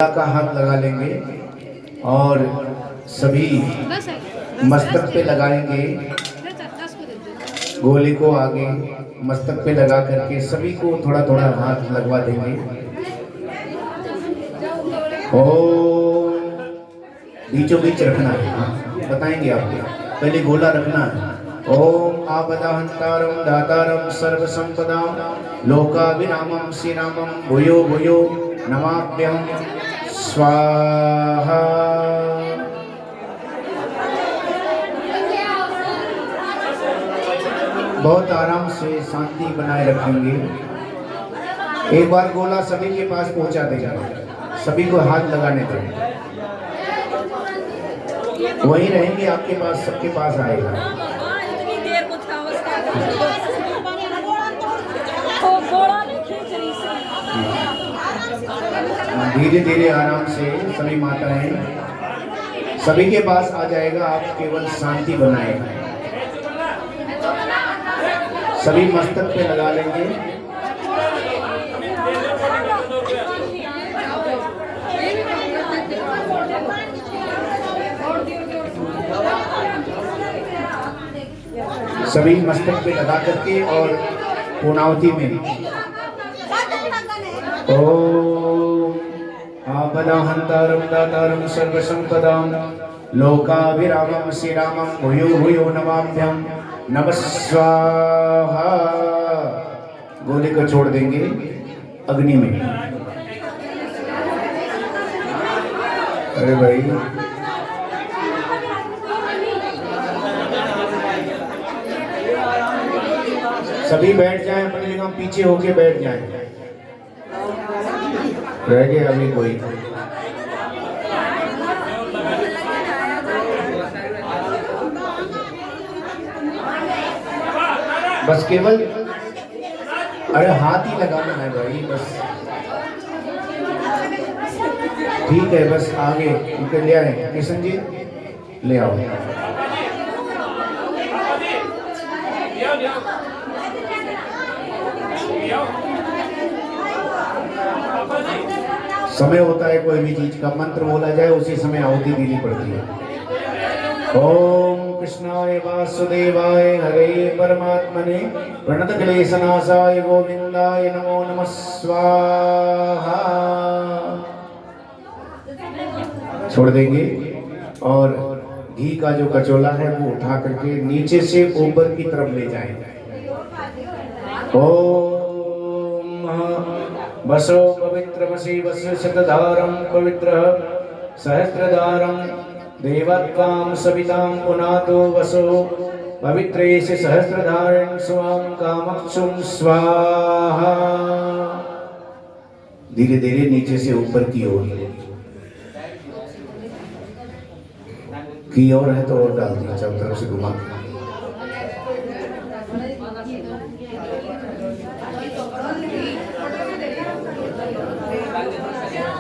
का हाथ लगा लेंगे और सभी मस्तक पे लगाएंगे। गोली को आगे मस्तक पे लगा करके सभी को थोड़ा थोड़ा हाथ लगवा देंगे। और बीचों बीच रखना है, बताएंगे आपको। पहले गोला रखना है। ओम आपदाहंतारम दातारम सर्व संपदाम लोकाभिरामम श्रीरामम भूयो भूयो नमाभ्यं स्वाहा। बहुत आराम से शांति बनाए रखेंगे। एक बार गोला सभी के पास पहुंचा देगा, सभी को हाथ लगाने देंगे। वहीं रहेंगे आपके पास, सबके पास आएगा। धीरे धीरे आराम से सभी माताएं सभी के पास आ जाएगा। आप केवल शांति बनाएगा। सभी मस्तक पे लगा लेंगे। सभी मस्तक पे लगा करके और पूर्णावती में ओम आपदाहंतारम दातारम सर्व संपदाम लोकाभिरामम श्रीरामम भूयो भूयो नमाभ्यं नमः स्वाहा। गोले को छोड़ देंगे अग्नि में। अरे भाई सभी बैठ जाएं, अपनी जगह पीछे होके बैठ जाएं। रह गए अभी कोई? बस केवल अरे हाथ ही लगाना है भाई, बस ठीक है। बस आगे उनके ले आए, किशन जी ले आओ। समय होता है कोई भी चीज का, मंत्र बोला जाए उसी समय आहुति देनी पड़ती है। ओम कृष्णाय वासुदेवाय हरे परमात्मने प्रणत क्लेशनाशाय गोविंदाय नमो नमः स्वाहा। छोड़ देंगे और घी का जो कचोला है वो उठा करके नीचे से ऊपर की तरफ ले जाएंगे। ओम वसो पवित्रमसि वस्य शतधारं पवित्रः सहस्रधारं देवत्वां सवितां पुनातो वसो पवित्रेश सहस्रधारं स्वां कामक्षुं स्वाहा। धीरे धीरे नीचे से ऊपर की ओर है तो और डाल दिया, चारों तरफ से घुमा।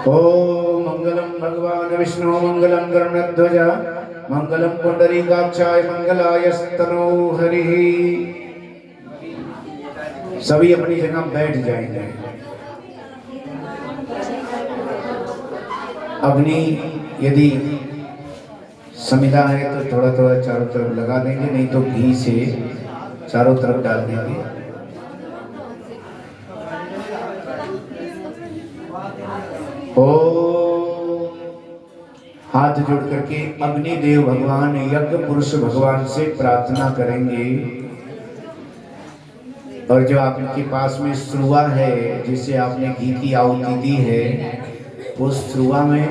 ओम मंगलम भगवान विष्णु मंगलम गरुड़ध्वज मंगलम पुंडरीकाक्षाय मंगलायस्तनो हरिः। सभी अपनी जगह बैठ जाएंगे। अग्नि यदि समिधा है तो थोड़ा थोड़ा चारों तरफ लगा देंगे, नहीं तो घी से चारों तरफ डाल देंगे। हाथ जोड़ करके अग्निदेव भगवान यज्ञ पुरुष भगवान से प्रार्थना करेंगे। और जो आपके पास में श्रुआ है, जिसे आपने घी की आहुति दी है, उस श्रुआ में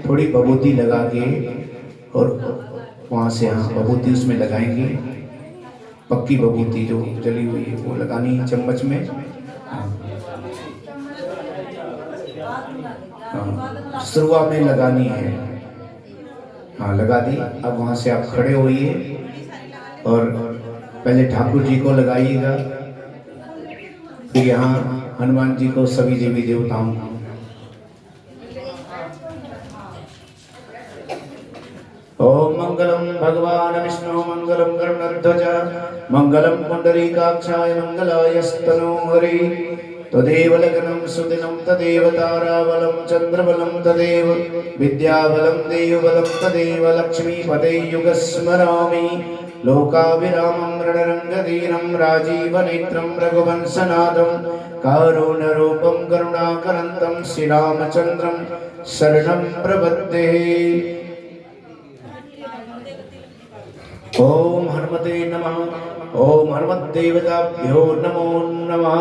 थोड़ी भभूति लगा के और वहां से भभूति उसमें लगाएंगे। पक्की भभूति जो जली हुई है वो लगानी है चम्मच में। श्रुआ में लगानी है। हाँ लगा दी। अब वहां से आप खड़े होइए और पहले ठाकुर जी को लगाइएगा, फिर यहाँ हनुमान जी को, सभी देवी देवताओं को। ओम मंगलम भगवान विष्णु मंगलम गरुड़ध्वज मंगलम पुंडरीकाक्षाय मंगलायस्तनो हरि। तदेव लग्नं सुदिनं तदेव ताराबलं चन्द्रबलं तदेव विद्याबलं देवबलं तदेव लक्ष्मीपते युगस्मरामि लोकाभिरामं रणरङ्गधीरं राजीवनेत्रं रघुवंशनाथं कारुण्यरूपं करुणाकरन्तं श्रीरामचन्द्रं शरणं प्रपद्ये। ओम हनुमते नमः। ओम हनुमद्देवताभ्यो नमो नमः।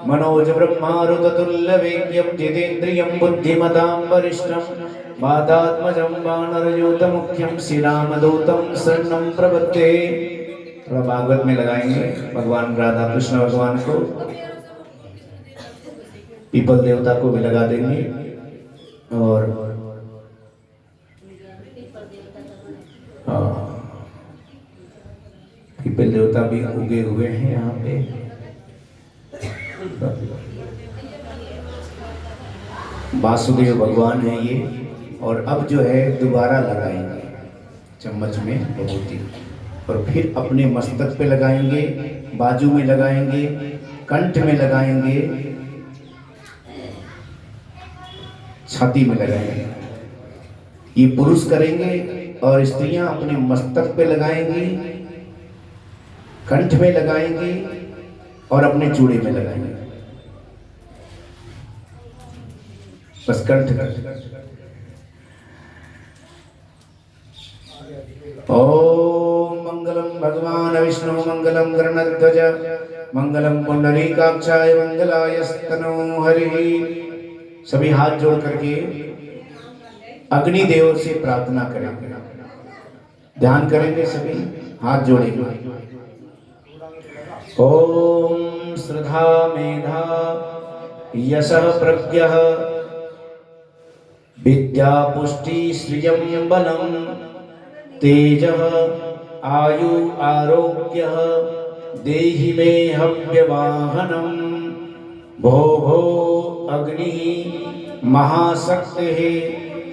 मनोज ब्रह्मारुततुल्य वेद्यं जितेन्द्रियं बुद्धिमतां वरिष्ठं वातात्मजं वानरयूतमुख्यं श्रीरामदूतं शरणं प्रपद्ये। थोड़ा भागवत में लगाएंगे भगवान राधा कृष्ण भगवान को, पीपल देवता को भी लगा देंगे और पीपल देवता भी उगे हुए हैं यहाँ पे। वासुदेव भगवान है ये। और अब जो है दोबारा लगाएंगे चम्मच में विभूति और फिर अपने मस्तक पे लगाएंगे, बाजू में लगाएंगे, कंठ में लगाएंगे, छाती में लगाएंगे। ये पुरुष करेंगे और स्त्रियां अपने मस्तक पे लगाएंगी, कंठ में लगाएंगे और अपने चूड़े में लगाएंगे। बस कंठ कर। ओम मंगलम भगवान विष्णु मंगलम गरुड़ध्वज मंगलम पुंडरीकाक्षाय मंगलायस्तनो हरि। सभी हाथ जोड़ करके अग्निदेव से प्रार्थना करेंगे, ध्यान करेंगे, सभी हाथ जोड़ेंगे। ओम श्रद्धा मेधा यशः प्रज्ञः विद्या पुष्टि श्रियं बलं तेजः आयु आरोग्यः देहि मे हव्यवाहनं भो भो अग्निः महाशक्तिः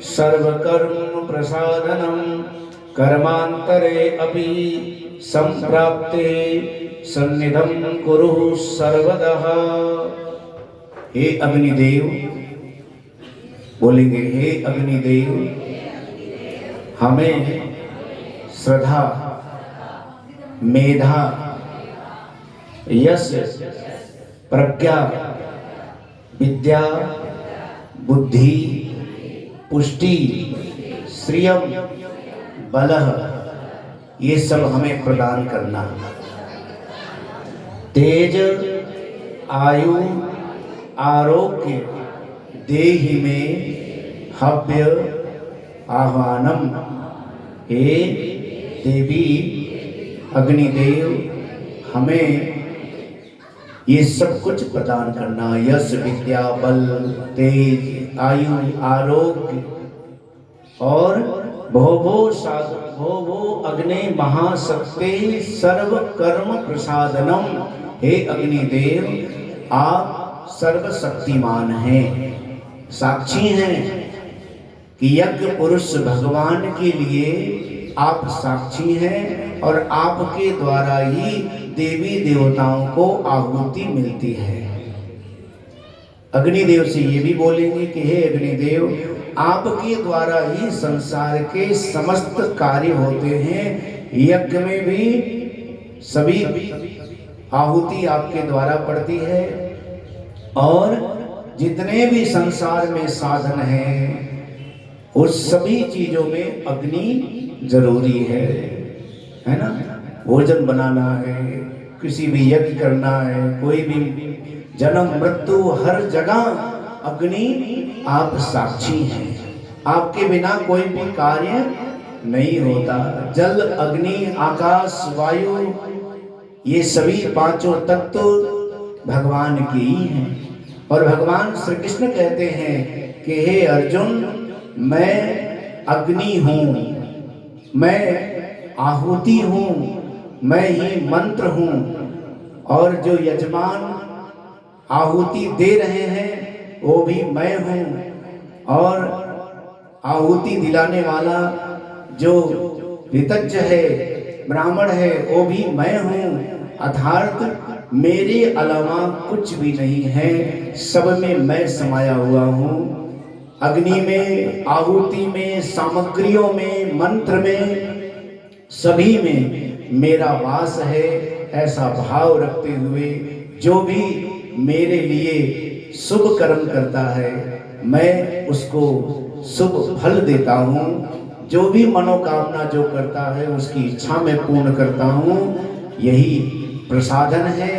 सर्वकर्म प्रसादनं कर्मांतरे अपि संप्राप्ते सन्निधं कुरु सर्वदः। हे अग्निदेव, बोलेंगे हे अग्निदेव, हमें श्रद्धा मेधा यश प्रज्ञा विद्या बुद्धि पुष्टि श्रियम बलः ये सब हमें प्रदान करना। तेज आयु आरोग्य देहि में हव्य आह्वानम। हे देवी अग्निदेव, हमें ये सब कुछ प्रदान करना। यश विद्या बल तेज आयु आरोग्य और भोभो साधु भोभो अग्नि महाशक्ति सर्व कर्म प्रसादनम। हे अग्निदेव, आप सर्वशक्तिमान हैं, साक्षी हैं कि यज्ञ पुरुष भगवान के लिए आप साक्षी हैं और आपके द्वारा ही देवी देवताओं को आहुति मिलती है। अग्निदेव से ये भी बोलेंगे कि हे अग्निदेव, आपके द्वारा ही संसार के समस्त कार्य होते हैं। यज्ञ में भी सभी आहुति आपके द्वारा पड़ती है और जितने भी संसार में साधन हैं उस सभी चीजों में अग्नि जरूरी है ना। भोजन बनाना है, किसी भी यज्ञ करना है, कोई भी जन्म मृत्यु हर जगह अग्नि आप साक्षी हैं। आपके बिना कोई भी कार्य नहीं होता। जल अग्नि आकाश वायु ये सभी पांचों तत्व भगवान के ही हैं। और भगवान श्री कृष्ण कहते हैं कि हे अर्जुन, मैं अग्नि हूँ, मैं आहुति हूँ, मैं ही मंत्र हूँ और जो यजमान आहुति दे रहे हैं वो भी मैं हूँ और आहुति दिलाने वाला जो ऋतज्ञ है ब्राह्मण है वो भी मैं हूँ। अर्थात मेरे अलावा कुछ भी नहीं है, सब में मैं समाया हुआ हूँ। अग्नि में, आहुति में, सामग्रियों में, मंत्र में, सभी में मेरा वास है। ऐसा भाव रखते हुए जो भी मेरे लिए शुभ कर्म करता है, मैं उसको शुभ फल देता हूँ। जो भी मनोकामना जो करता है उसकी इच्छा मैं पूर्ण करता हूँ। यही प्रसाधन है,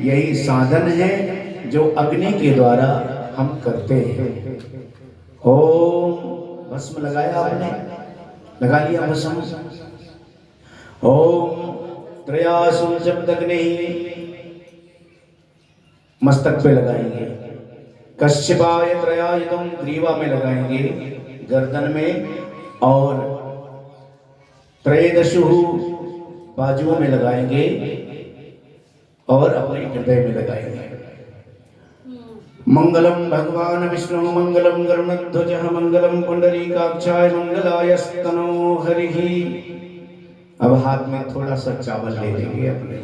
यही साधन है जो अग्नि के द्वारा हम करते हैं। ओम, भस्म लगाया आपने? लगा लिया भस्म? ओम त्रयासुम जपदग्नि, मस्तक पे लगाएंगे। कश्यपाय त्रयायुधम, ग्रीवा में लगाएंगे, गर्दन में, और त्रयोदशु बाजुओं में लगाएंगे और अपने हृदय में लगाएंगे। मंगलम भगवान विष्णु मंगलम गरुड़ध्वजः मंगलम पुंडरीकाक्षाय मंगलायस्तनो हरिः। अब हाथ में थोड़ा सा चावल ले लेंगे। अपने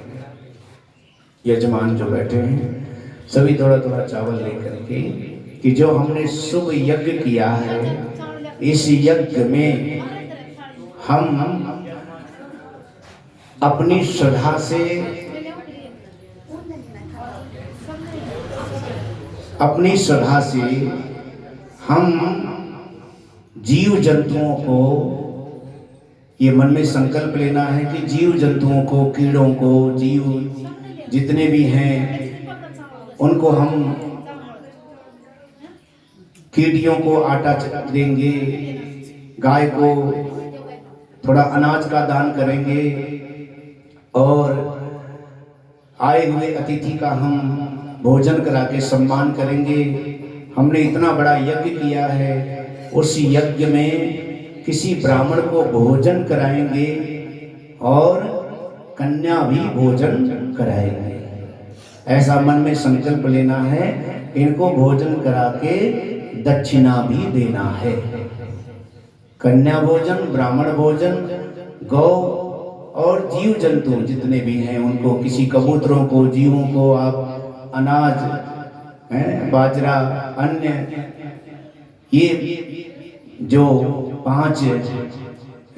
यजमान जो बैठे हैं सभी थोड़ा थोड़ा चावल लेकर के, कि जो हमने शुभ यज्ञ किया है, इस यज्ञ में हम अपनी श्रद्धा से, अपनी श्रद्धा से हम जीव जंतुओं को, ये मन में संकल्प लेना है कि जीव जंतुओं को, कीड़ों को, जीव जितने भी हैं उनको हम, कीड़ियों को आटा देंगे, गाय को थोड़ा अनाज का दान करेंगे, और आए हुए अतिथि का हम भोजन करा के सम्मान करेंगे। हमने इतना बड़ा यज्ञ किया है, उस यज्ञ में किसी ब्राह्मण को भोजन कराएंगे और कन्या भी भोजन कराएंगे। ऐसा मन में संकल्प लेना है। इनको भोजन करा के दक्षिणा भी देना है। कन्या भोजन, ब्राह्मण भोजन, गौ और जीव जंतु जितने भी हैं उनको, किसी कबूतरों को, जीवों को आप अनाज, बाजरा, अन्य, ये जो 5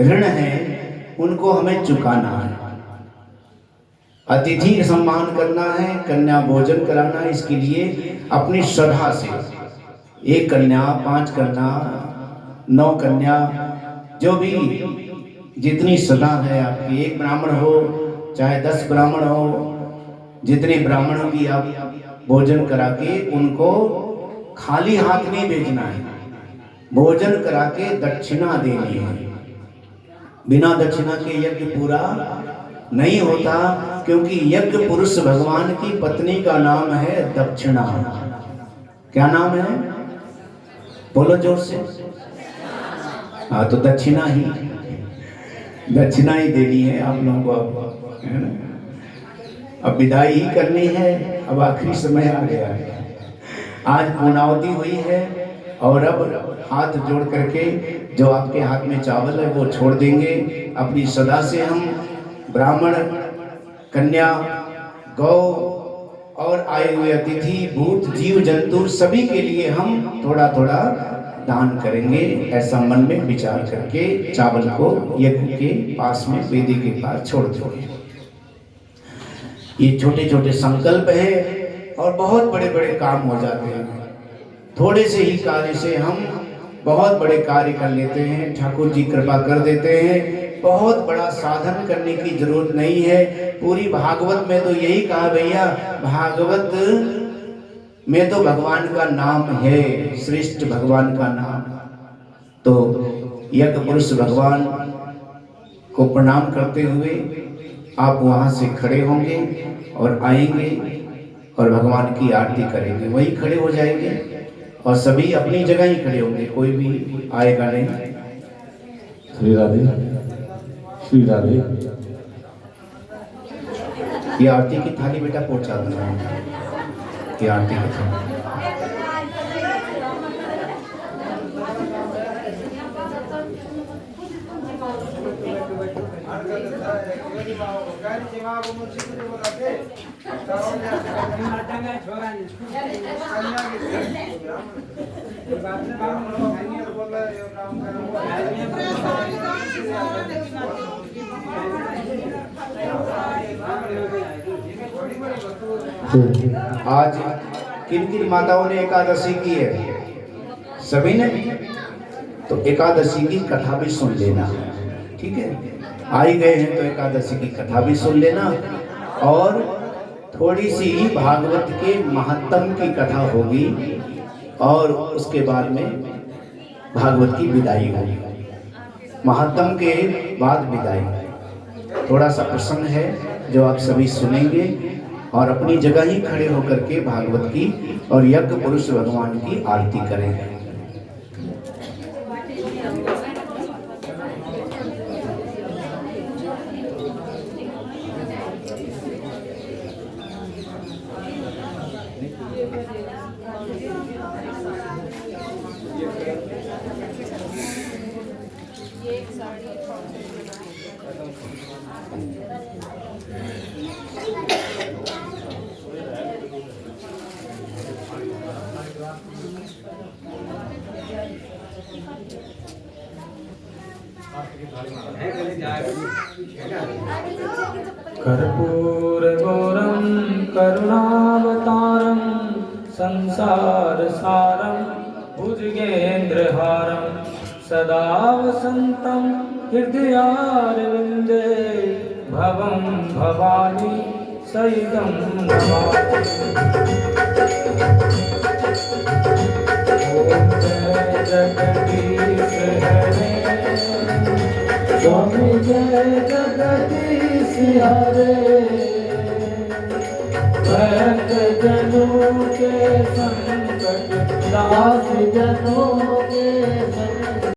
ऋण हैं उनको हमें चुकाना है। अतिथि का सम्मान करना है, कन्या भोजन कराना है। इसके लिए अपनी श्रद्धा से 1 कन्या, 5 कन्या, 9 कन्या, जो भी जितनी श्रद्धा है आपकी, 1 ब्राह्मण हो चाहे 10 ब्राह्मण हो, जितने ब्राह्मणों की आप भोजन करा के उनको खाली हाथ नहीं भेजना है, भोजन करा के दक्षिणा देनी है। बिना दक्षिणा के यज्ञ पूरा नहीं होता, क्योंकि यज्ञ पुरुष भगवान की पत्नी का नाम है दक्षिणा। क्या नाम है? बोलो जोर से। हाँ, तो दक्षिणा ही देनी है आप लोगों को, है ना? अब विदाई ही करनी है। अब आखिरी समय आ गया है। आज पूर्णावती हुई है और अब हाथ जोड़ करके जो आपके हाथ में चावल है वो छोड़ देंगे। अपनी सदा से हम ब्राह्मण, कन्या, गौ और आए हुए अतिथि, भूत, जीव जंतु सभी के लिए हम थोड़ा थोड़ा दान करेंगे। ऐसा मन में विचार करके चावल को यज्ञ के पास में, वेदी के पास छोड़ देंगे। ये छोटे छोटे संकल्प हैं और बहुत बड़े बड़े काम हो जाते हैं। थोड़े से ही कार्य से हम बहुत बड़े कार्य कर लेते हैं। ठाकुर जी कृपा कर देते हैं। बहुत बड़ा साधन करने की जरूरत नहीं है। पूरी भागवत में तो यही कहा भैया, भागवत में तो भगवान का नाम है, श्रेष्ठ भगवान का नाम। तो यज्ञ पुरुष भगवान को प्रणाम करते हुए आप वहां से खड़े होंगे और आएंगे और भगवान की आरती करेंगे। वही खड़े हो जाएंगे और सभी अपनी जगह ही खड़े होंगे, कोई भी आएगा नहीं। श्री राधे, श्री राधे। ये आरती की थाली बेटा पहुंचा देना। ये आरती की थाली आज किन किन माताओं ने एकादशी की है? सभी ने? तो एकादशी की कथा भी सुन लेना, ठीक है? आ ही गए हैं तो एकादशी की कथा भी सुन लेना, और थोड़ी सी भागवत के महत्तम की कथा होगी, और उसके बाद में भागवत की विदाई होगी। महत्तम के बाद विदाई। थोड़ा सा प्रसंग है जो आप सभी सुनेंगे, और अपनी जगह ही खड़े होकर के भागवत की और यज्ञ पुरुष भगवान की आरती करेंगे। कर्पूरगौरं करुणावतारं संसारसारं भुजगेन्द्रहारं सदा वसन्तं हृदयारविन्दे भवं भवानी सहितं नमामि। ॐ जय जगदीश हरे स्वामी जय जगदीश हरे, भक्त जनों के संकट, दास जनों के